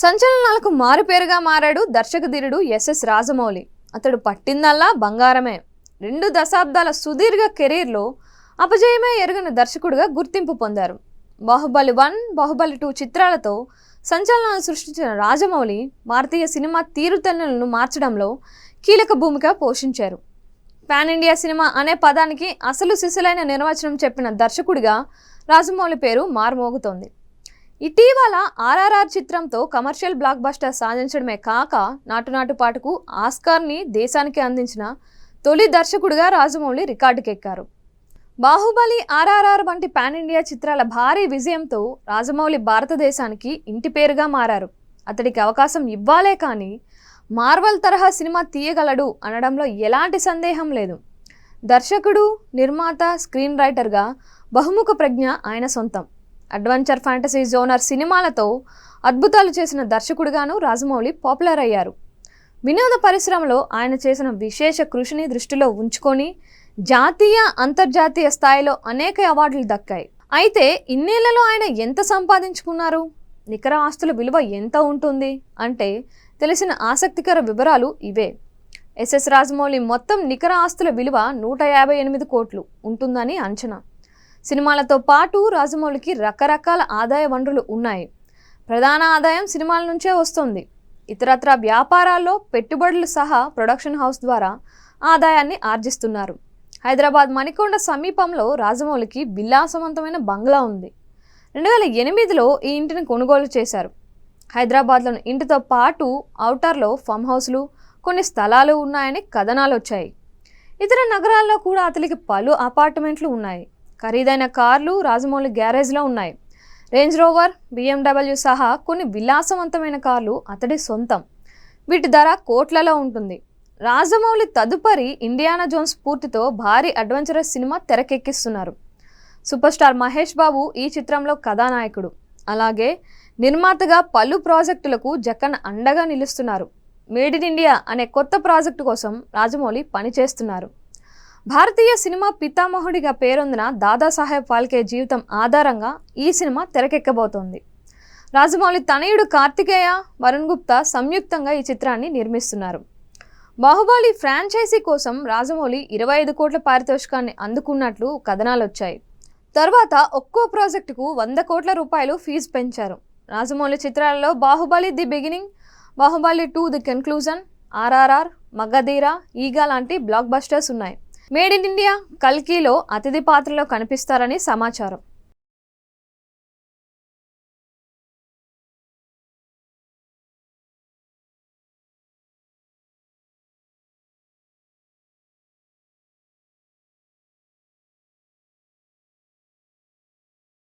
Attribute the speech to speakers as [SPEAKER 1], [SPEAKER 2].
[SPEAKER 1] సంచలనాలకు మారుపేరుగా మారాడు దర్శకధీరుడు ఎస్ఎస్ రాజమౌళి. అతడు పట్టిందల్లా బంగారమే. 2 దశాబ్దాల సుదీర్ఘ కెరీర్లో అపజయమే ఎరుగని దర్శకుడిగా గుర్తింపు పొందారు. బాహుబలి 1, బాహుబలి 2 చిత్రాలతో సంచలనాలు సృష్టించిన రాజమౌళి భారతీయ సినిమా తీరుతెన్నులను మార్చడంలో కీలక భూమిక పోషించారు. పాన్ ఇండియా సినిమా అనే పదానికి అసలు సిసలైన నిర్వచనం చెప్పిన దర్శకుడిగా రాజమౌళి పేరు మారుమోగుతోంది. ఇటీవల ఆర్ఆర్ఆర్ చిత్రంతో కమర్షియల్ బ్లాక్ బస్టర్ సాధించడమే కాక నాటు పాటకు ఆస్కార్ని దేశానికి అందించిన తొలి దర్శకుడిగా రాజమౌళి రికార్డుకెక్కారు. బాహుబలి, ఆర్ఆర్ఆర్ వంటి పాన్ ఇండియా చిత్రాల భారీ విజయంతో రాజమౌళి భారతదేశానికి ఇంటి పేరుగా మారారు. అతడికి అవకాశం ఇవ్వాలే కానీ మార్వెల్ తరహా సినిమా తీయగలడు అనడంలో ఎలాంటి సందేహం లేదు. దర్శకుడు, నిర్మాత, స్క్రీన్ రైటర్గా బహుముఖ ప్రజ్ఞ ఆయన సొంతం. అడ్వెంచర్, ఫ్యాంటసీ జోనర్ సినిమాలతో అద్భుతాలు చేసిన దర్శకుడిగాను రాజమౌళి పాపులర్ అయ్యారు. వినోద పరిశ్రమలో ఆయన చేసిన విశేష కృషిని దృష్టిలో ఉంచుకొని జాతీయ, అంతర్జాతీయ స్థాయిలో అనేక అవార్డులు దక్కాయి. అయితే ఇన్నేళ్లలో ఆయన ఎంత సంపాదించుకున్నారు, నికర ఆస్తుల విలువ ఎంత ఉంటుంది అంటే తెలిసిన ఆసక్తికర వివరాలు ఇవే. ఎస్ఎస్ రాజమౌళి మొత్తం నికర ఆస్తుల విలువ 158 కోట్లు ఉంటుందని అంచనా. సినిమాలతో పాటు రాజమౌళికి రకరకాల ఆదాయ వనరులు ఉన్నాయి. ప్రధాన ఆదాయం సినిమాల నుంచే వస్తుంది. ఇతరత్ర వ్యాపారాల్లో పెట్టుబడులు సహా ప్రొడక్షన్ హౌస్ ద్వారా ఆదాయాన్ని ఆర్జిస్తున్నారు. హైదరాబాద్ మణికొండ సమీపంలో రాజమౌళికి విలాసవంతమైన బంగ్లా ఉంది. 2008లో ఈ ఇంటిని కొనుగోలు చేశారు. హైదరాబాద్లోని ఇంటితో పాటు ఔటర్లో ఫామ్ హౌస్లు, కొన్ని స్థలాలు ఉన్నాయని కథనాలు వచ్చాయి. ఇతర నగరాల్లో కూడా అతనికి పలు అపార్ట్మెంట్లు ఉన్నాయి. ఖరీదైన కార్లు రాజమౌళి గ్యారేజ్లో ఉన్నాయి. రేంజ్ రోవర్, BMW సహా కొన్ని విలాసవంతమైన కార్లు అతడి సొంతం. వీటి ధర కోట్లలో ఉంటుంది. రాజమౌళి తదుపరి ఇండియానా జోన్స్ స్ఫూర్తితో భారీ అడ్వెంచరస్ సినిమా తెరకెక్కిస్తున్నారు. సూపర్ స్టార్ మహేష్ బాబు ఈ చిత్రంలో కథానాయకుడు. అలాగే నిర్మాతగా పలు ప్రాజెక్టులకు జక్కన్న అండగా నిలుస్తున్నారు. మేడ్ ఇన్ ఇండియా అనే కొత్త ప్రాజెక్టు కోసం రాజమౌళి పనిచేస్తున్నారు. భారతీయ సినిమా పితామహుడిగా పేరొందిన దాదాసాహెబ్ ఫాల్కే జీవితం ఆధారంగా ఈ సినిమా తెరకెక్కబోతోంది. రాజమౌళి తనయుడు కార్తికేయ, వరుణ్ గుప్తా సంయుక్తంగా ఈ చిత్రాన్ని నిర్మిస్తున్నారు. బాహుబలి ఫ్రాంచైజీ కోసం రాజమౌళి 25 కోట్ల పారితోషికాన్ని అందుకున్నట్లు కథనాలు వచ్చాయి. తర్వాత ఒక్కో ప్రాజెక్టుకు 100 కోట్ల రూపాయలు ఫీజు పెంచారు. రాజమౌళి చిత్రాలలో Baahubali the beginning, Baahubali 2 the conclusion, RRR, Magadheera, Eega లాంటి బ్లాక్ బస్టర్స్ ఉన్నాయి. మేడ్ ఇన్ ఇండియా, కల్కిలో అతిథి పాత్రలో కనిపిస్తారని సమాచారం.